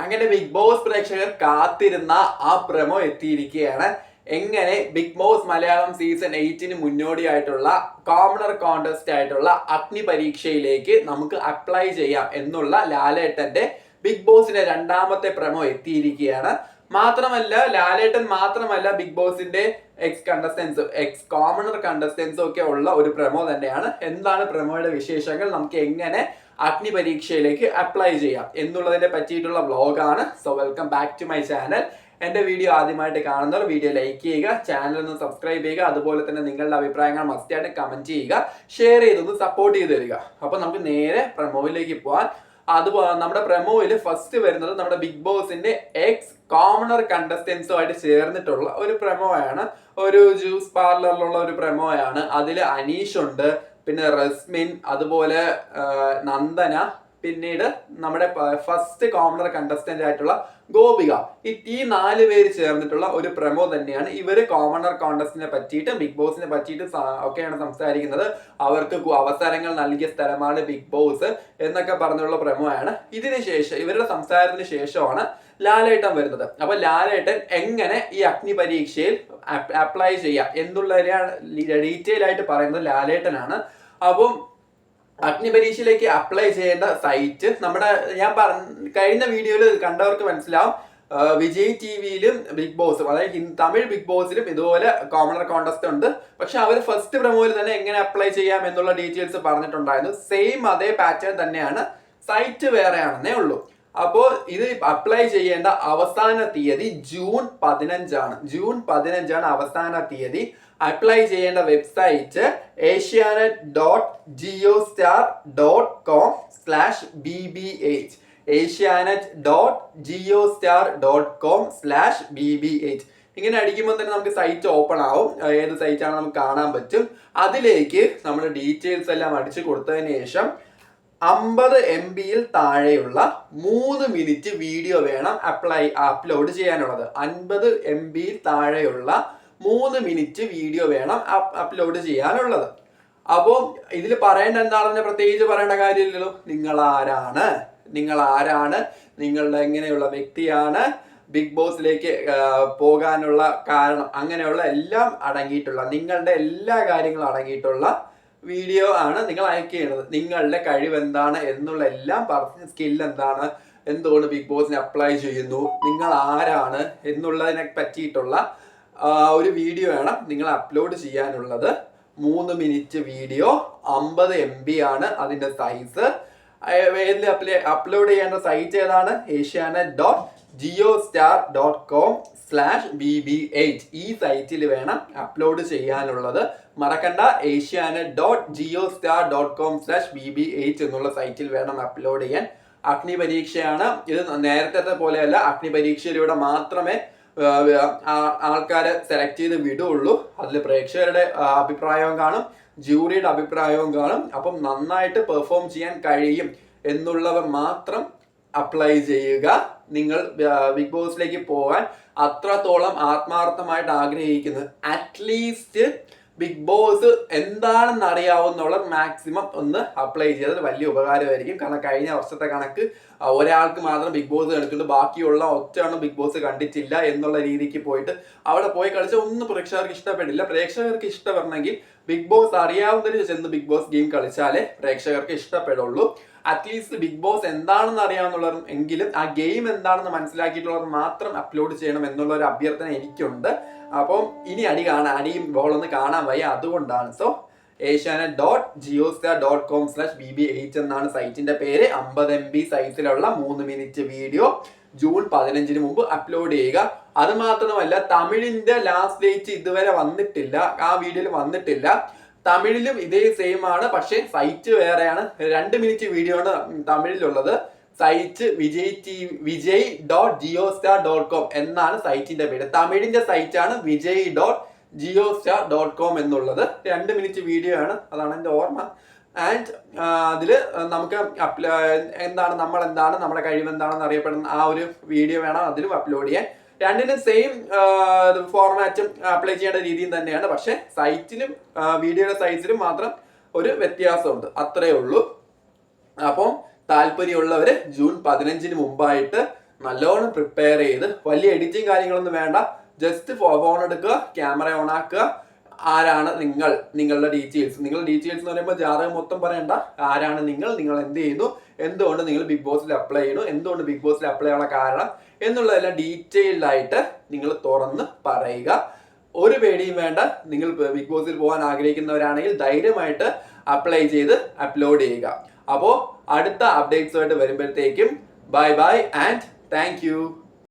അങ്ങനെ big boss പ്രേക്ഷകർ കാത്തിരുന്ന ആ പ്രമോ എത്തിയിരിക്കുകയാണ്. എങ്ങനെ ബിഗ് ബോസ് മലയാളം സീസൺ 8 മുന്നോടിയായിട്ടുള്ള കോമണർ കോntest ആയിട്ടുള്ള അഗ്നി പരീക്ഷയിലേക്ക് നമുക്ക് അപ്ലൈ ചെയ്യാം എന്നുള്ള ലാലേട്ടന്റെ ബിഗ് ബോസിന്റെ രണ്ടാമത്തെ പ്രമോ എത്തിയിരിക്കുകയാണ്. മാത്രമല്ല ലാലേട്ടൻ മാത്രമല്ല ബിഗ് ബോസിന്റെ എക്സ് കോമണർ കണ്ടസ്റ്റൻസും ഒക്കെ ഉള്ള ഒരു പ്രമോ തന്നെയാണ്. എന്താണ് പ്രമോയുടെ വിശേഷങ്ങൾ, നമുക്ക് എങ്ങനെ അഗ്നി പരീക്ഷയിലേക്ക് അപ്ലൈ ചെയ്യാം എന്നുള്ളതിനെ പറ്റിയിട്ടുള്ള വ്ലോഗാണ്. So welcome back to my channel. എന്റെ വീഡിയോ ആദ്യമായിട്ട് കാണുന്നവർ വീഡിയോ ലൈക്ക് ചെയ്യുക, ചാനൽ ഒന്ന് സബ്സ്ക്രൈബ് ചെയ്യുക, അതുപോലെ തന്നെ നിങ്ങളുടെ അഭിപ്രായങ്ങൾ മസ്റ്റായിട്ട് കമന്റ് ചെയ്യുക, ഷെയർ ചെയ്തൊന്ന് സപ്പോർട്ട് ചെയ്ത് തരിക. അപ്പൊ നമുക്ക് നേരെ പ്രമോയിലേക്ക് പോവാൻ. അതുപോലെ നമ്മുടെ പ്രമോയിൽ ഫസ്റ്റ് വരുന്നത് നമ്മുടെ ബിഗ് ബോസിന്റെ എക്സ് കോമണർ കണ്ടസ്റ്റൻസുമായിട്ട് ചേർന്നിട്ടുള്ള ഒരു പ്രമോയാണ്. ഒരു ജ്യൂസ് പാർലറിലുള്ള ഒരു പ്രമോയാണ്. അതിൽ അനീഷ് ഉണ്ട്, പിന്നെ റസ്മിൻ, അതുപോലെ നന്ദന, പിന്നീട് നമ്മുടെ ഫസ്റ്റ് കോമണർ കണ്ടസ്റ്റന്റ് ആയിട്ടുള്ള ഗോപിക. ഈ 4 പേര് ചേർന്നിട്ടുള്ള ഒരു പ്രമോ തന്നെയാണ്. ഇവര് കോമണർ കോntestനെ പറ്റിയിട്ട് ബിഗ് ബോസിനെ പറ്റിയിട്ട് ഒക്കെയാണ് സംസാരിക്കുന്നത്. അവർക്ക് അവസരങ്ങൾ നൽകിയ സ്ഥലമാണ് ബിഗ് ബോസ് എന്നൊക്കെ പറഞ്ഞുള്ള പ്രമോ ആണ്. ഇതിന് ശേഷം ഇവരുടെ സംസാരത്തിന് ശേഷമാണ് ലാലേട്ടൻ വരുന്നത്. അപ്പൊ ലാലേട്ടൻ എങ്ങനെ ഈ അഗ്നി പരീക്ഷയിൽ അപ്ലൈ ചെയ്യാം എന്നുള്ളതിനെയാണ് ഡീറ്റെയിൽ ആയിട്ട് പറയുന്നത് ലാലേട്ടനാണ്. അപ്പം അഗ്നി പരീക്ഷയിലേക്ക് അപ്ലൈ ചെയ്യേണ്ട സൈറ്റ് നമ്മുടെ കഴിഞ്ഞ വീഡിയോയിൽ കണ്ടവർക്ക് മനസ്സിലാവും. വിജയ് ടിവിയിലും ബിഗ് ബോസും, അതായത് തമിഴ് ബിഗ് ബോസിലും ഇതുപോലെ കോമണർ കോntest ഉണ്ട്. പക്ഷെ അവർ ഫസ്റ്റ് പ്രമോയിൽ തന്നെ എങ്ങനെ അപ്ലൈ ചെയ്യാം എന്നുള്ള ഡീറ്റെയിൽസ് പറഞ്ഞിട്ടുണ്ടായിരുന്നു. സെയിം അതേ പാറ്റേൺ തന്നെയാണ്, സൈറ്റ് വേറെയാണെന്നേ ഉള്ളൂ. അപ്പോൾ ഇത് അപ്ലൈ ചെയ്യേണ്ട അവസാന തീയതി ജൂൺ 15 ജൂൺ 15 അവസാന തീയതി. അപ്ലൈ ചെയ്യേണ്ട വെബ്സൈറ്റ് asianet.geostar.com/bbh asianet.geostar.com/bbh. ഇങ്ങനെ അടിക്കുമ്പോൾ തന്നെ നമുക്ക് സൈറ്റ് ഓപ്പൺ ആവും. ഏത് സൈറ്റാണ് നമുക്ക് കാണാൻ പറ്റും. അതിലേക്ക് നമ്മുടെ ഡീറ്റെയിൽസ് എല്ലാം അടിച്ചു കൊടുത്തതിന് ശേഷം 50 MB താഴെയുള്ള 3 മിനിറ്റ് വീഡിയോ വേണം അപ്ലോഡ് ചെയ്യാനുള്ളത്. 50 MB താഴെയുള്ള 3 മിനിറ്റ് വീഡിയോ വേണം അപ്ലോഡ് ചെയ്യാനുള്ളത്. അപ്പോൾ ഇതിൽ പറയേണ്ട എന്താണെന്ന് പ്രത്യേകിച്ച് പറയേണ്ട കാര്യമില്ലല്ലോ. നിങ്ങൾ ആരാണ്, നിങ്ങളുടെ എങ്ങനെയുള്ള വ്യക്തിയാണ്, ബിഗ് ബോസിലേക്ക് പോകാനുള്ള കാരണം, അങ്ങനെയുള്ള എല്ലാം അടങ്ങിയിട്ടുള്ള നിങ്ങളുടെ എല്ലാ കാര്യങ്ങളും അടങ്ങിയിട്ടുള്ള വീഡിയോ ആണ് നിങ്ങൾ അയക്കേണ്ടത്. നിങ്ങളുടെ കഴിവ് എന്താണ് എന്നുള്ള എല്ലാം പറഞ്ഞ്, സ്കിൽ എന്താണ്, എന്തുകൊണ്ട് ബിഗ് ബോസിന് അപ്ലൈ ചെയ്യുന്നു, നിങ്ങൾ ആരാണ് എന്നുള്ളതിനെ പറ്റിയിട്ടുള്ള ഒരു വീഡിയോ ആണ് നിങ്ങൾ അപ്ലോഡ് ചെയ്യാനുള്ളത്. 3 മിനിറ്റ് വീഡിയോ, 50 MB ആണ് അതിന്റെ സൈസ്. അപ്ലോഡ് ചെയ്യേണ്ട സൈറ്റ് ഏതാണ്? asianet.geostar.com/bb8 ഈ സൈറ്റിൽ വേണം അപ്ലോഡ് ചെയ്യാനുള്ളത്. മറക്കണ്ട, asianet.geostar.com/bb8 എന്നുള്ള സൈറ്റിൽ വേണം അപ്ലോഡ് ചെയ്യാൻ. അഗ്നി പരീക്ഷയാണ് ഇത്. നേരത്തെ പോലെയല്ല, അഗ്നി പരീക്ഷയിലൂടെ മാത്രമേ ആൾക്കാരെ സെലക്ട് ചെയ്ത് വിടുള്ളൂ. അതിൽ പ്രേക്ഷകരുടെ അഭിപ്രായവും കാണും, ജൂറിയുടെ അഭിപ്രായവും കാണും. അപ്പം നന്നായിട്ട് പെർഫോം ചെയ്യാൻ കഴിയും എന്നുള്ളവർ മാത്രം അപ്ലൈ ചെയ്യുക. നിങ്ങൾ ബിഗ് ബോസിലേക്ക് പോകാൻ അത്രത്തോളം ആത്മാർത്ഥമായിട്ട് ആഗ്രഹിക്കുന്നത്, അറ്റ്ലീസ്റ്റ് ബിഗ് ബോസ് എന്താണെന്ന് അറിയാവുന്നവർ മാക്സിമം ഒന്ന് അപ്ലൈ ചെയ്തത് വലിയ ഉപകാരമായിരിക്കും. കാരണം കഴിഞ്ഞ വർഷത്തെ കണക്ക് ഒരാൾക്ക് മാത്രം ബിഗ് ബോസ് കണ്ടിട്ടുണ്ട്, ബാക്കിയുള്ള ഒറ്റയാണ് ബിഗ് ബോസ് കണ്ടിട്ടില്ല എന്നുള്ള രീതിക്ക് പോയിട്ട് അവിടെ പോയി കളിച്ച ഒന്നും പ്രേക്ഷകർക്ക് ഇഷ്ടപ്പെടില്ല. പ്രേക്ഷകർക്ക് ഇഷ്ടപ്പെടണമെങ്കിൽ ബിഗ് ബോസ് അറിയാവുന്നവർ ചെന്ന് ബിഗ് ബോസ് ഗെയിം കളിച്ചാലേ പ്രേക്ഷകർക്ക് ഇഷ്ടപ്പെടുള്ളൂ. അറ്റ്ലീസ്റ്റ് ബിഗ് ബോസ് എന്താണെന്ന് അറിയാവുന്നവർ എങ്കിലും ആ ഗെയിം എന്താണെന്ന് മനസ്സിലാക്കിയിട്ടുള്ളവർ മാത്രം അപ്ലോഡ് ചെയ്യണം എന്നുള്ള ഒരു അഭ്യർത്ഥന എനിക്കുണ്ട്. അപ്പം ഇനി അടിയും ബോളൊന്ന് കാണാൻ വയ്യ, അതുകൊണ്ടാണ്. സോ asianet.geostar.com/bb8 എന്നാണ് സൈറ്റിന്റെ പേര്. 50 MB സൈസിലുള്ള 3 മിനിറ്റ് വീഡിയോ ജൂൺ 15 മുമ്പ് അപ്ലോഡ് ചെയ്യുക. അത് മാത്രമല്ല, തമിഴിന്റെ ലാസ്റ്റ് ഡേറ്റ് ഇതുവരെ വന്നിട്ടില്ല, ആ വീഡിയോയിൽ വന്നിട്ടില്ല. തമിഴിലും ഇതേ സെയിം ആണ്, പക്ഷെ സൈറ്റ് വേറെയാണ്. 2 മിനിറ്റ് വീഡിയോ ആണ് തമിഴിലുള്ളത്. സൈറ്റ് vijay.geostar.com എന്നാണ് സൈറ്റിന്റെ പേര്. തമിഴിന്റെ സൈറ്റാണ് vijay.geostar.com എന്നുള്ളത്. 2 മിനിറ്റ് വീഡിയോ ആണ്, അതാണ് എൻ്റെ ഓർമ്മ. ആൻഡ് അതില് നമുക്ക് നമ്മൾ എന്താണ്, നമ്മുടെ കഴിവ് എന്താണെന്ന് അറിയപ്പെടുന്ന ആ ഒരു വീഡിയോ വേണം അതിലും അപ്ലോഡ് ചെയ്യാൻ. രണ്ടിനും സെയിം ഫോർമാറ്റും അപ്ലൈ ചെയ്യേണ്ട രീതിയും തന്നെയാണ്. പക്ഷെ സൈറ്റിലും വീഡിയോയുടെ സൈസിലും മാത്രം ഒരു വ്യത്യാസമുണ്ട്, അത്രയേ ഉള്ളൂ. അപ്പം താല്പര്യമുള്ളവർ ജൂൺ 15 മുമ്പായിട്ട് നല്ലോണം പ്രിപ്പയർ ചെയ്ത്, വലിയ എഡിറ്റിംഗ് കാര്യങ്ങളൊന്നും വേണ്ട, ജസ്റ്റ് ഫോൺ എടുക്കുക, ക്യാമറ ഓൺ ആക്കുക, ആരാണ് നിങ്ങളുടെ ഡീറ്റെയിൽസ് എന്ന് പറയുമ്പോൾ ജാതകം മൊത്തം പറയണ്ട, ആരാണ് നിങ്ങൾ എന്ത് ചെയ്യുന്നു, എന്തുകൊണ്ട് നിങ്ങൾ ബിഗ് ബോസിൽ അപ്ലൈ ചെയ്യുന്നു, എന്തുകൊണ്ട് ബിഗ് ബോസിൽ അപ്ലൈ ചെയ്യാനുള്ള കാരണം എന്നുള്ളതെല്ലാം ഡീറ്റെയിൽഡ് ആയിട്ട് നിങ്ങൾ തുറന്ന് പറയുക. ഒരു പേടിയും വേണ്ട. നിങ്ങൾ ബിഗ് ബോസിൽ പോകാൻ ആഗ്രഹിക്കുന്നവരാണെങ്കിൽ ധൈര്യമായിട്ട് അപ്ലൈ ചെയ്ത് അപ്ലോഡ് ചെയ്യുക. അപ്പോൾ അടുത്ത അപ്ഡേറ്റ്സുമായിട്ട് വരുമ്പോഴത്തേക്കും ബൈ ആൻഡ് താങ്ക് യു.